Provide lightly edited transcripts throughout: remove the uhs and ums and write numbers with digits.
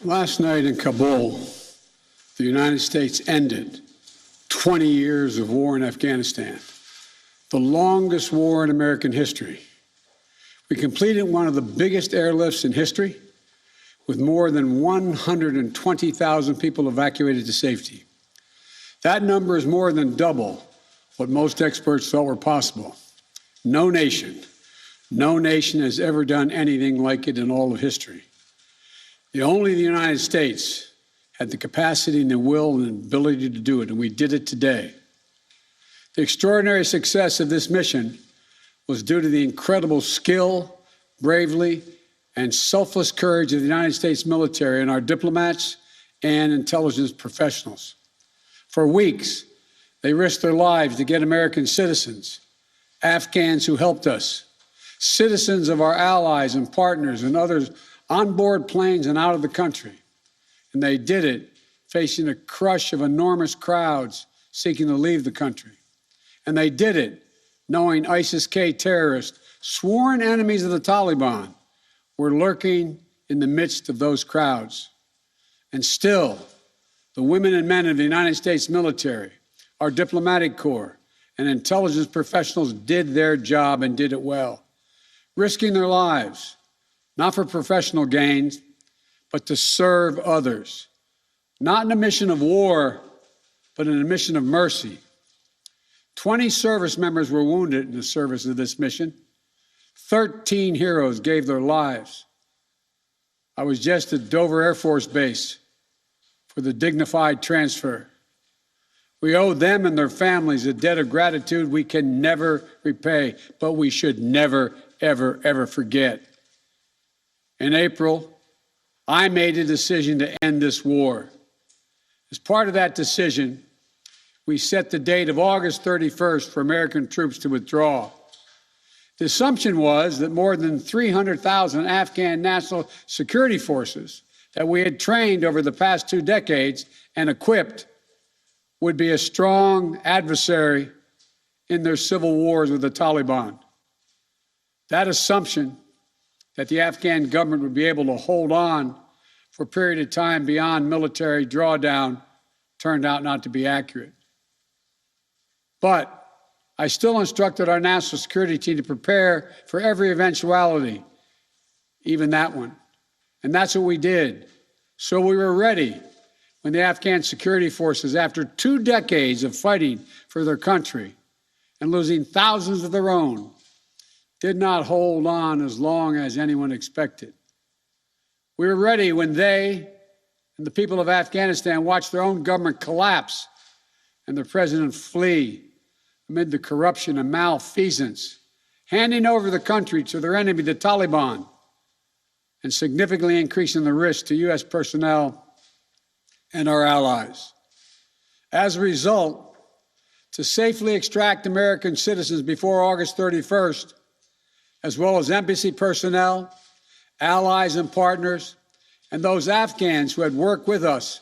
Last night in Kabul, the United States ended 20 years of war in Afghanistan, the longest war in American history. We completed one of the biggest airlifts in history, with more than 120,000 people evacuated to safety. That number is more than double what most experts thought were possible. No nation has ever done anything like it in all of history. Only the United States had the capacity and the will and ability to do it, and we did it today. The extraordinary success of this mission was due to the incredible skill, bravery, and selfless courage of the United States military and our diplomats and intelligence professionals. For weeks, they risked their lives to get American citizens, Afghans who helped us, citizens of our allies and partners and others on board planes and out of the country. And they did it facing a crush of enormous crowds seeking to leave the country. And they did it knowing ISIS-K terrorists, sworn enemies of the Taliban, were lurking in the midst of those crowds. And still, the women and men of the United States military, our diplomatic corps, and intelligence professionals did their job and did it well, risking their lives, not for professional gains, but to serve others, not in a mission of war, but in a mission of mercy. 20 service members were wounded in the service of this mission. 13 heroes gave their lives. I was just at Dover Air Force Base for the dignified transfer. We owe them and their families a debt of gratitude we can never repay, but we should never, ever, ever forget. In April, I made a decision to end this war. As part of that decision, we set the date of August 31st for American troops to withdraw. The assumption was that more than 300,000 Afghan national security forces that we had trained over the past 2 decades and equipped would be a strong adversary in their civil wars with the Taliban. That assumption that the Afghan government would be able to hold on for a period of time beyond military drawdown turned out not to be accurate. But I still instructed our national security team to prepare for every eventuality, even that one. And that's what we did. So we were ready when the Afghan security forces, after 2 decades of fighting for their country and losing thousands of their own, did not hold on as long as anyone expected. We were ready when they and the people of Afghanistan watched their own government collapse and their president flee amid the corruption and malfeasance, handing over the country to their enemy, the Taliban, and significantly increasing the risk to U.S. personnel and our allies. As a result, to safely extract American citizens before August 31st, as well as embassy personnel, allies and partners, and those Afghans who had worked with us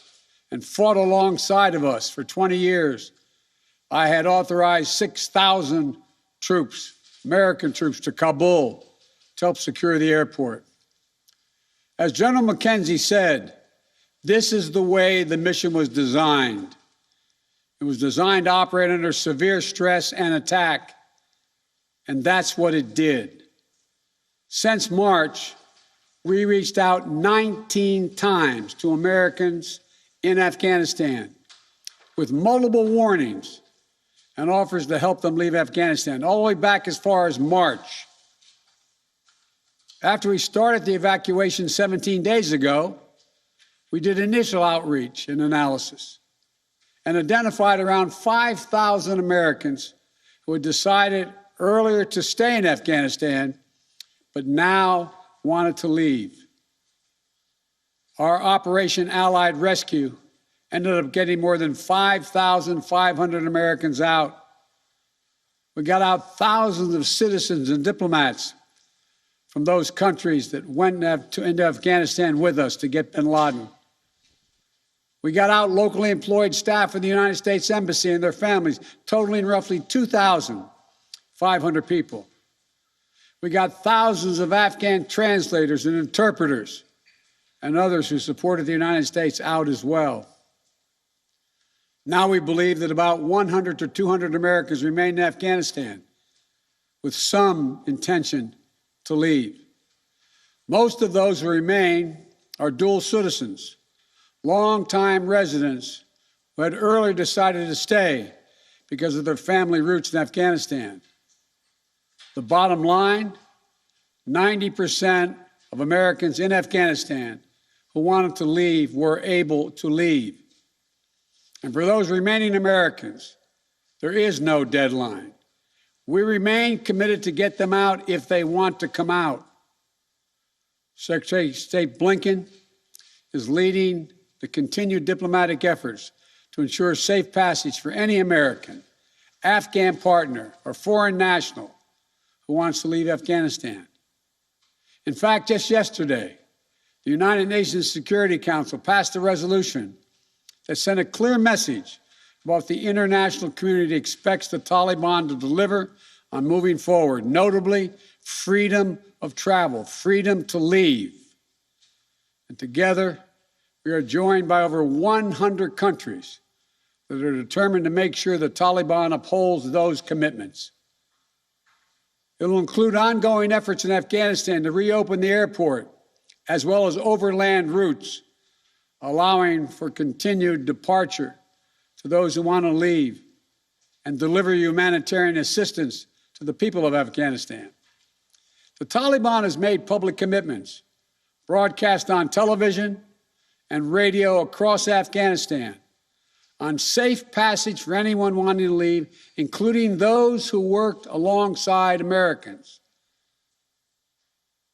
and fought alongside of us for 20 years, I had authorized 6,000 troops, American troops, to Kabul to help secure the airport. As General McKenzie said, this is the way the mission was designed. It was designed to operate under severe stress and attack, and that's what it did. Since March, we reached out 19 times to Americans in Afghanistan with multiple warnings and offers to help them leave Afghanistan, all the way back as far as March. After we started the evacuation 17 days ago, we did initial outreach and analysis and identified around 5,000 Americans who had decided earlier to stay in Afghanistan, but now wanted to leave. Our Operation Allied Rescue ended up getting more than 5,500 Americans out. We got out thousands of citizens and diplomats from those countries that went into Afghanistan with us to get bin Laden. We got out locally employed staff of the United States Embassy and their families, totaling roughly 2,500 people. We got thousands of Afghan translators and interpreters and others who supported the United States out as well. Now we believe that about 100 to 200 Americans remain in Afghanistan, with some intention to leave. Most of those who remain are dual citizens, long-time residents who had earlier decided to stay because of their family roots in Afghanistan. The bottom line, 90% of Americans in Afghanistan who wanted to leave were able to leave. And for those remaining Americans, there is no deadline. We remain committed to get them out if they want to come out. Secretary of State Blinken is leading the continued diplomatic efforts to ensure safe passage for any American, Afghan partner, or foreign national who wants to leave Afghanistan. In fact, just yesterday, the United Nations Security Council passed a resolution that sent a clear message about what the international community expects the Taliban to deliver on moving forward, notably freedom of travel, freedom to leave. And together, we are joined by over 100 countries that are determined to make sure the Taliban upholds those commitments. It will include ongoing efforts in Afghanistan to reopen the airport, as well as overland routes, allowing for continued departure to those who want to leave and deliver humanitarian assistance to the people of Afghanistan. The Taliban has made public commitments, broadcast on television and radio across Afghanistan, on safe passage for anyone wanting to leave, including those who worked alongside Americans.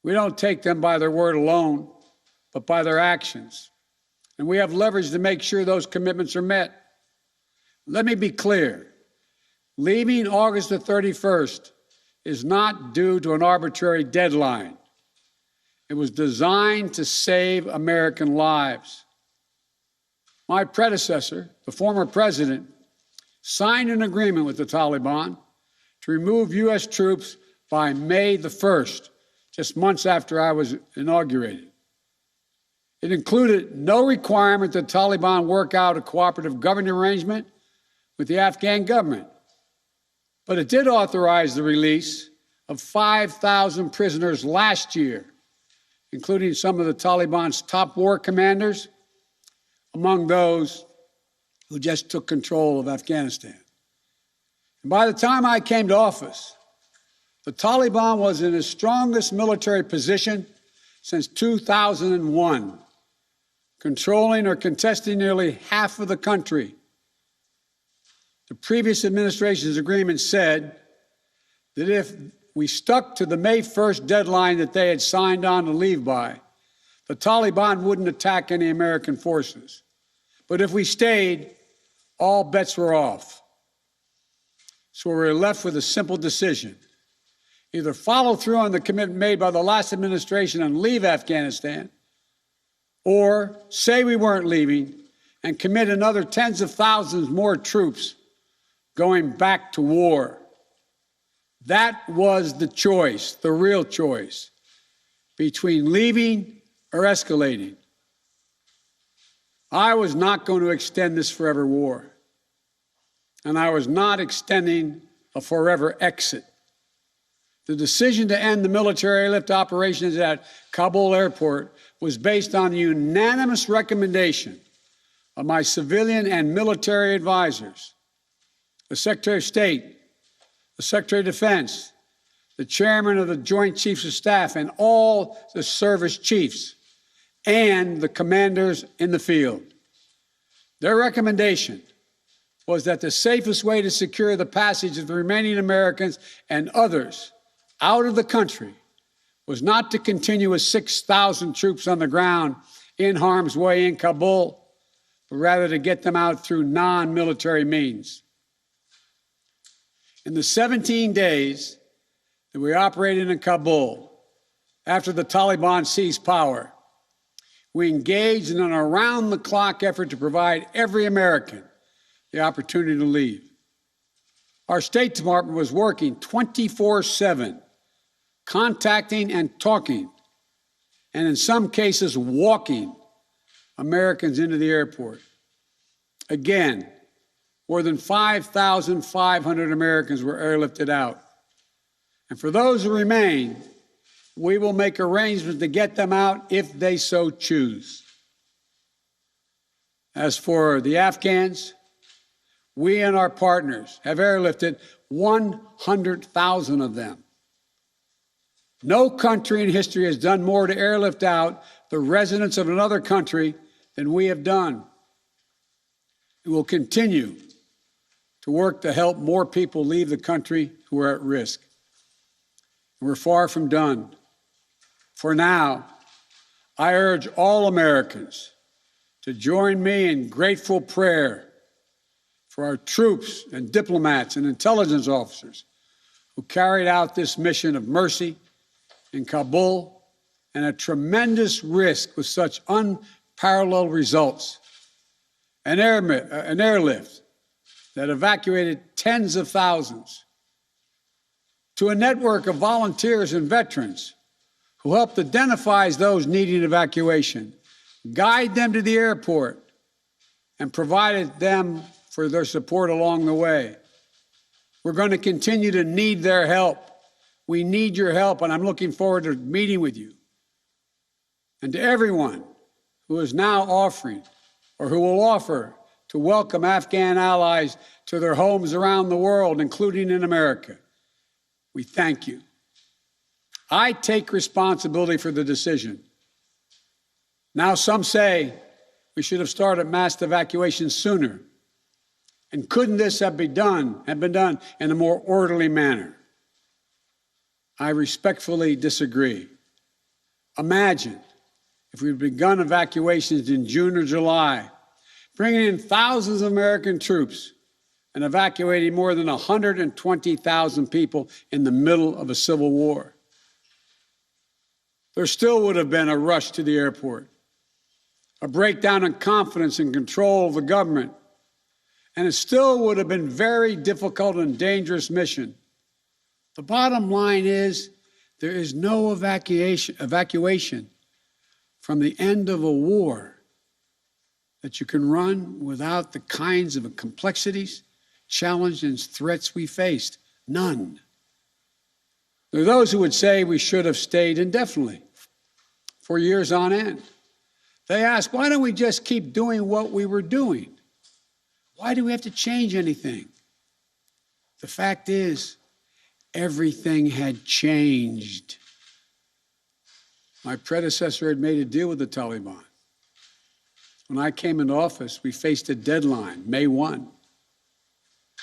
We don't take them by their word alone, but by their actions. And we have leverage to make sure those commitments are met. Let me be clear. Leaving August the 31st is not due to an arbitrary deadline. It was designed to save American lives. My predecessor, the former president, signed an agreement with the Taliban to remove U.S. troops by May the 1st, just months after I was inaugurated. It included no requirement that the Taliban work out a cooperative government arrangement with the Afghan government. But it did authorize the release of 5,000 prisoners last year, including some of the Taliban's top war commanders, among those who just took control of Afghanistan. And by the time I came to office, the Taliban was in its strongest military position since 2001, controlling or contesting nearly half of the country. The previous administration's agreement said that if we stuck to the May 1st deadline that they had signed on to leave by, the Taliban wouldn't attack any American forces. But if we stayed, all bets were off. So we were left with a simple decision. Either follow through on the commitment made by the last administration and leave Afghanistan, or say we weren't leaving and commit another tens of thousands more troops going back to war. That was the choice, the real choice, between leaving or escalating. I was not going to extend this forever war, and I was not extending a forever exit. The decision to end the military airlift operations at Kabul airport was based on the unanimous recommendation of my civilian and military advisors, the Secretary of State, the Secretary of Defense, the Chairman of the Joint Chiefs of Staff, and all the service chiefs, and the commanders in the field. Their recommendation was that the safest way to secure the passage of the remaining Americans and others out of the country was not to continue with 6,000 troops on the ground in harm's way in Kabul, but rather to get them out through non-military means. In the 17 days that we operated in Kabul, after the Taliban seized power, we engaged in an around-the-clock effort to provide every American the opportunity to leave. Our State Department was working 24/7, contacting and talking and in some cases walking Americans into the airport. Again, more than 5,500 Americans were airlifted out. And for those who remain, we will make arrangements to get them out if they so choose. As for the Afghans, we and our partners have airlifted 100,000 of them. No country in history has done more to airlift out the residents of another country than we have done. We will continue to work to help more people leave the country who are at risk. We're far from done. For now, I urge all Americans to join me in grateful prayer for our troops and diplomats and intelligence officers who carried out this mission of mercy in Kabul and at tremendous risk with such unparalleled results. An airlift that evacuated tens of thousands, to a network of volunteers and veterans who helped identify those needing evacuation, guide them to the airport, and provided them for their support along the way. We're going to continue to need their help. We need your help, and I'm looking forward to meeting with you. And to everyone who is now offering or who will offer to welcome Afghan allies to their homes around the world, including in America, we thank you. I take responsibility for the decision. Now, some say we should have started mass evacuation sooner. And couldn't this have been done in a more orderly manner? I respectfully disagree. Imagine if we'd begun evacuations in June or July, bringing in thousands of American troops and evacuating more than 120,000 people in the middle of a civil war. There still would have been a rush to the airport, a breakdown in confidence and control of the government, and it still would have been a very difficult and dangerous mission. The bottom line is there is no evacuation from the end of a war that you can run without the kinds of complexities, challenges, and threats we faced. None. There are those who would say we should have stayed indefinitely for years on end. They ask, why don't we just keep doing what we were doing? Why do we have to change anything? The fact is, everything had changed. My predecessor had made a deal with the Taliban. When I came into office, we faced a deadline, May 1.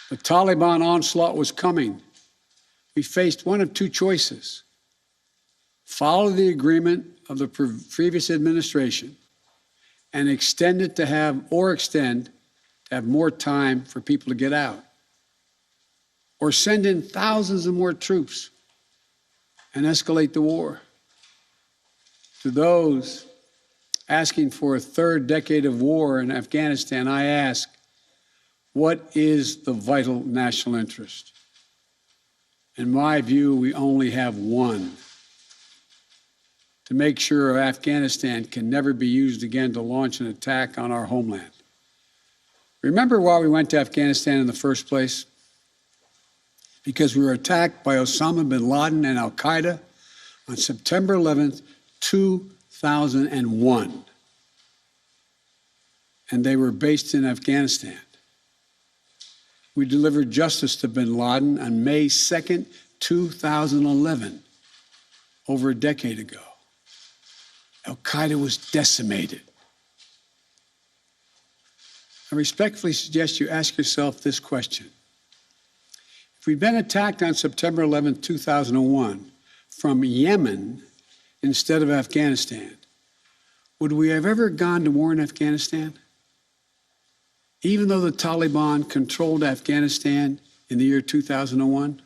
The Taliban onslaught was coming. We faced one of two choices: follow the agreement of the previous administration and extend to have more time for people to get out, or send in thousands of more troops and escalate the war. To those asking for a third decade of war in Afghanistan, I ask, what is the vital national interest? In my view, we only have one: to make sure Afghanistan can never be used again to launch an attack on our homeland. Remember why we went to Afghanistan in the first place? Because we were attacked by Osama bin Laden and Al-Qaeda on September 11th, 2001. And they were based in Afghanistan. We delivered justice to bin Laden on May 2nd, 2011, over a decade ago. Al-Qaeda was decimated. I respectfully suggest you ask yourself this question. If we'd been attacked on September 11, 2001, from Yemen instead of Afghanistan, would we have ever gone to war in Afghanistan? Even though the Taliban controlled Afghanistan in the year 2001?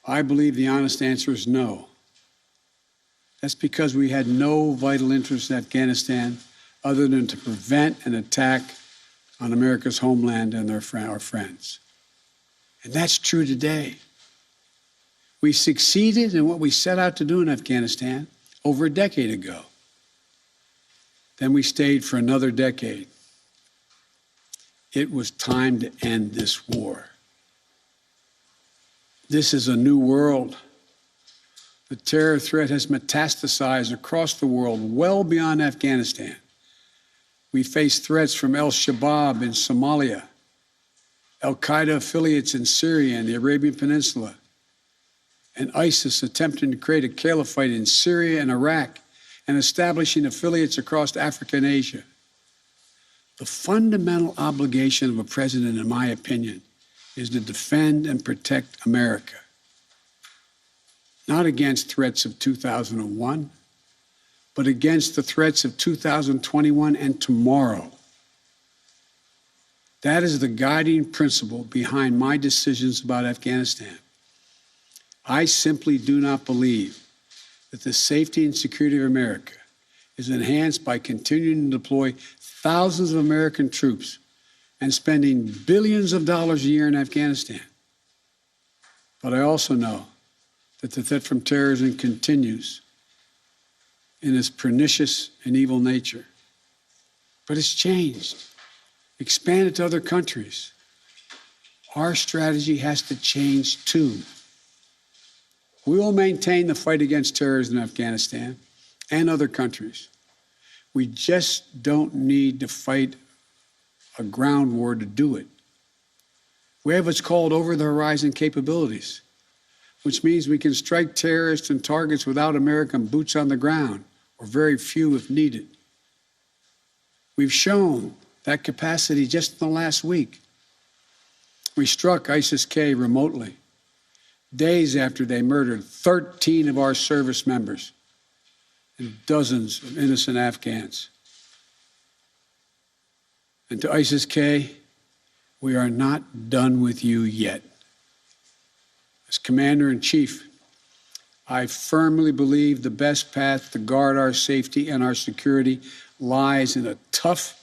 I believe the honest answer is no. That's because we had no vital interest in Afghanistan other than to prevent an attack on America's homeland and our friends. And that's true today. We succeeded in what we set out to do in Afghanistan, over a decade ago. Then we stayed for another decade. It was time to end this war. This is a new world. The terror threat has metastasized across the world, well beyond Afghanistan. We face threats from al-Shabaab in Somalia, al-Qaeda affiliates in Syria and the Arabian Peninsula, and ISIS attempting to create a caliphate in Syria and Iraq and establishing affiliates across Africa and Asia. The fundamental obligation of a president, in my opinion, is to defend and protect America. Not against threats of 2001, but against the threats of 2021 and tomorrow. That is the guiding principle behind my decisions about Afghanistan. I simply do not believe that the safety and security of America is enhanced by continuing to deploy thousands of American troops and spending billions of dollars a year in Afghanistan. But I also know that the threat from terrorism continues in its pernicious and evil nature. But it's changed, expanded to other countries. Our strategy has to change too. We will maintain the fight against terrorism in Afghanistan and other countries. We just don't need to fight a ground war to do it. We have what's called over-the-horizon capabilities, which means we can strike terrorists and targets without American boots on the ground, or very few if needed. We've shown that capacity just in the last week. We struck ISIS-K remotely, days after they murdered 13 of our service members and dozens of innocent Afghans. And to ISIS-K, we are not done with you yet. As Commander-in-Chief, I firmly believe the best path to guard our safety and our security lies in a tough,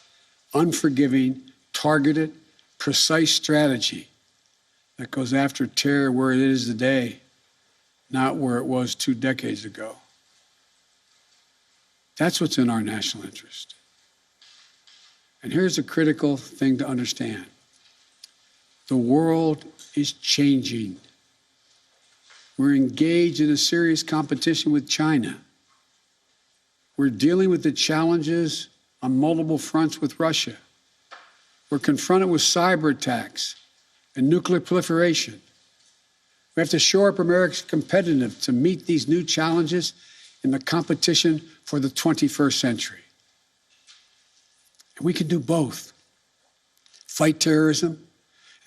unforgiving, targeted, precise strategy that goes after terror where it is today, not where it was 2 decades ago. That's what's in our national interest. And here's a critical thing to understand. The world is changing. We're engaged in a serious competition with China. We're dealing with the challenges on multiple fronts with Russia. We're confronted with cyber attacks and nuclear proliferation. We have to shore up America's competitiveness to meet these new challenges in the competition for the 21st century. And we can do both. Fight terrorism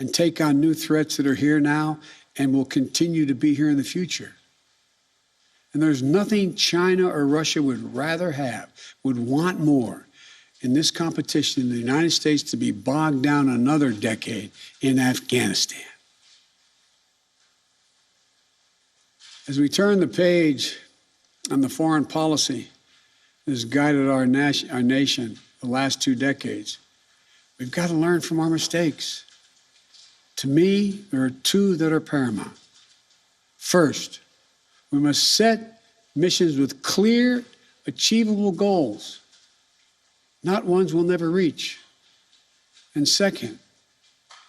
and take on new threats that are here now and will continue to be here in the future. And there's nothing China or Russia would rather have, would want more in this competition in the United States to be bogged down another decade in Afghanistan. As we turn the page on the foreign policy that has guided our nation the last 2 decades, we've got to learn from our mistakes. To me, there are 2 that are paramount. First, we must set missions with clear, achievable goals, not ones we'll never reach. And second,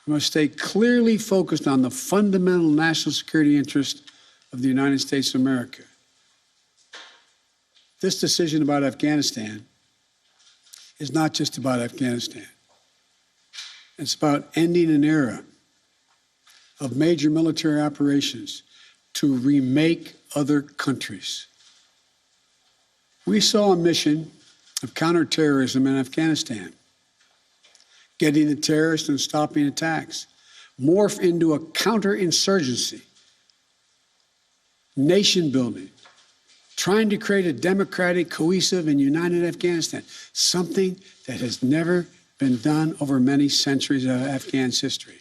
we must stay clearly focused on the fundamental national security interest of the United States of America. This decision about Afghanistan is not just about Afghanistan. It's about ending an era of major military operations to remake other countries. We saw a mission of counterterrorism in Afghanistan, getting the terrorists and stopping attacks, morph into a counterinsurgency, nation building, trying to create a democratic, cohesive, and united Afghanistan, something that has never been done over many centuries of Afghan's history.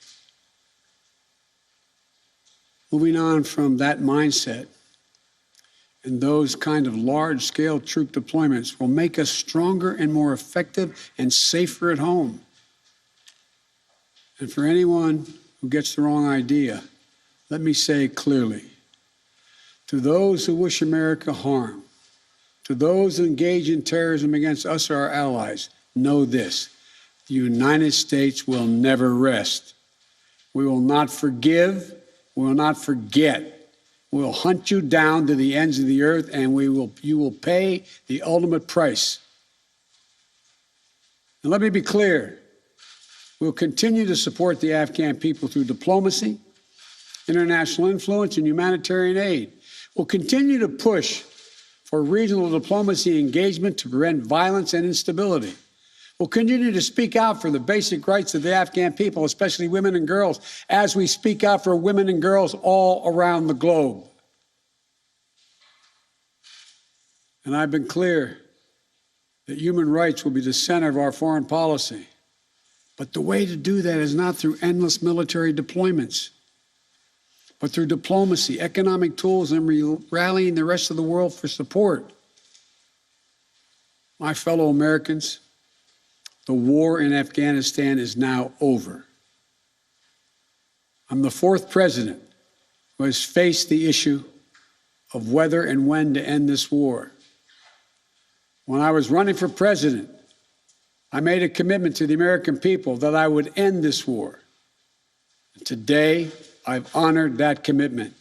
Moving on from that mindset, and those kind of large-scale troop deployments will make us stronger and more effective and safer at home. And for anyone who gets the wrong idea, let me say clearly, to those who wish America harm, To those engaged in terrorism against us or our allies, know this: the United States will never rest. We will not forgive. We will not forget. We will hunt you down to the ends of the earth, and you will pay the ultimate price. And let me be clear. We'll continue to support the Afghan people through diplomacy, international influence, and humanitarian aid. We'll continue to push for regional diplomacy engagement to prevent violence and instability. We'll continue to speak out for the basic rights of the Afghan people, especially women and girls, as we speak out for women and girls all around the globe. And I've been clear that human rights will be the center of our foreign policy. But the way to do that is not through endless military deployments, but through diplomacy, economic tools, and rallying the rest of the world for support. My fellow Americans, the war in Afghanistan is now over. I'm the fourth president who has faced the issue of whether and when to end this war. When I was running for president, I made a commitment to the American people that I would end this war. And today, I've honored that commitment.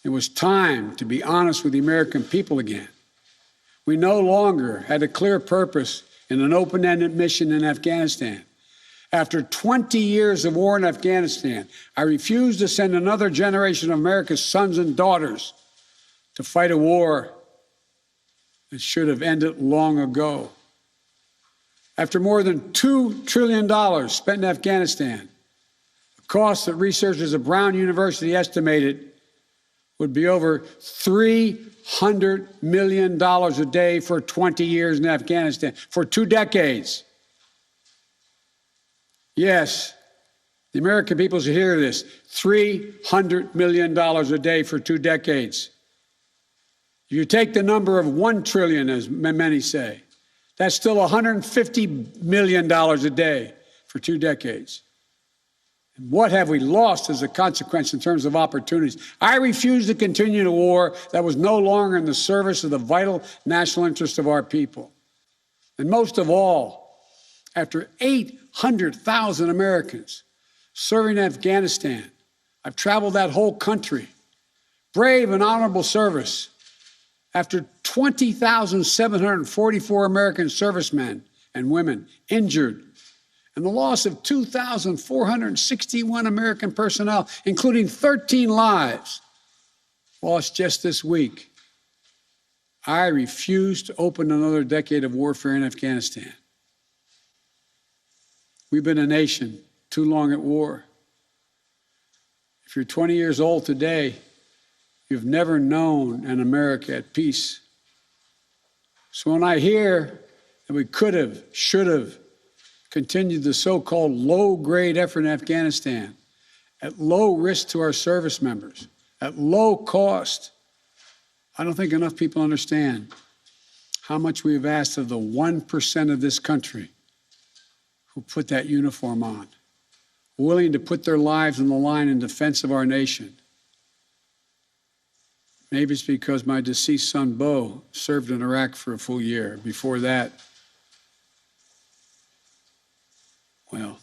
It was time to be honest with the American people again. We no longer had a clear purpose in an open-ended mission in Afghanistan. After 20 years of war in Afghanistan, I refuse to send another generation of America's sons and daughters to fight a war that should have ended long ago. After more than $2 trillion spent in Afghanistan, the cost that researchers at Brown University estimated would be over $300 million a day for 20 years in Afghanistan, for 2 decades. Yes, the American people should hear this: $300 million a day for 2 decades. If you take the number of 1 trillion, as many say, that's still $150 million a day for 2 decades. And what have we lost as a consequence in terms of opportunities? I refuse to continue a war that was no longer in the service of the vital national interest of our people. And most of all, after 800,000 Americans serving in Afghanistan, I've traveled that whole country, brave and honorable service. After 20,744 American servicemen and women injured, and the loss of 2,461 American personnel, including 13 lives lost just this week, I refuse to open another decade of warfare in Afghanistan. We've been a nation too long at war. If you're 20 years old today, you've never known an America at peace. So when I hear that we could have, should have continued the so-called low-grade effort in Afghanistan at low risk to our service members, at low cost, I don't think enough people understand how much we've asked of the 1% of this country who put that uniform on, willing to put their lives on the line in defense of our nation. Maybe it's because my deceased son, Bo, served in Iraq for a full year. Before that, well,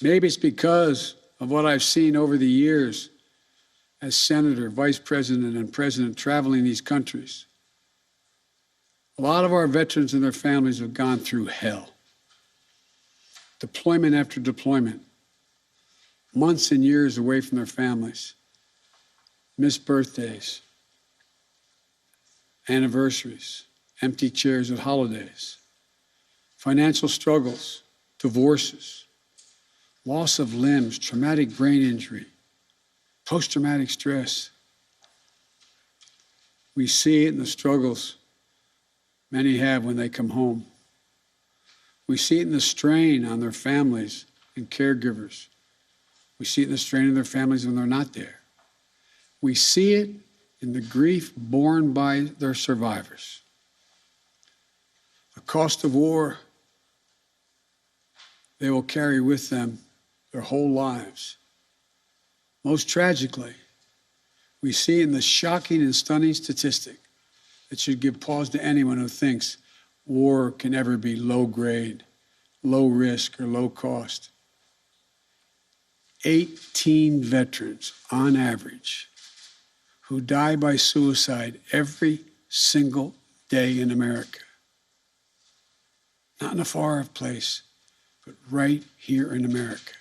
maybe it's because of what I've seen over the years as senator, vice president, and president traveling these countries. A lot of our veterans and their families have gone through hell. Deployment after deployment, months and years away from their families. Missed birthdays, anniversaries, empty chairs at holidays, financial struggles, divorces, loss of limbs, traumatic brain injury, post-traumatic stress. We see it in the struggles many have when they come home. We see it in the strain on their families and caregivers. We see it in the strain on their families when they're not there. We see it in the grief borne by their survivors. The cost of war they will carry with them their whole lives. Most tragically, we see in the shocking and stunning statistic that should give pause to anyone who thinks war can ever be low grade, low risk, or low cost. 18 veterans, on average, who die by suicide every single day in America. Not in a far-off place, but right here in America.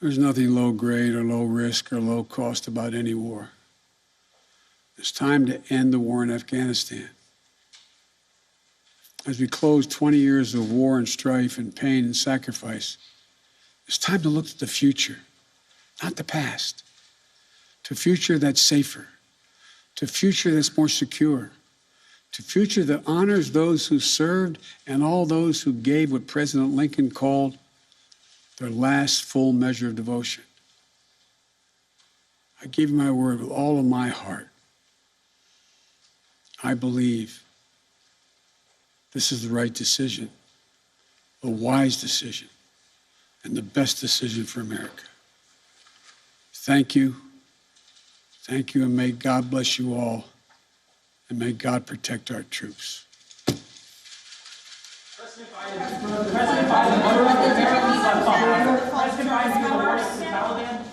There's nothing low grade or low risk or low cost about any war. It's time to end the war in Afghanistan. As we close 20 years of war and strife and pain and sacrifice, it's time to look to the future, not the past, to a future that's safer, to a future that's more secure, to a future that honors those who served and all those who gave what President Lincoln called their last full measure of devotion. I give you my word with all of my heart. I believe this is the right decision, a wise decision, and the best decision for America. Thank you. Thank you, and may God bless you all, and may God protect our troops. President Biden, the worst in Taliban.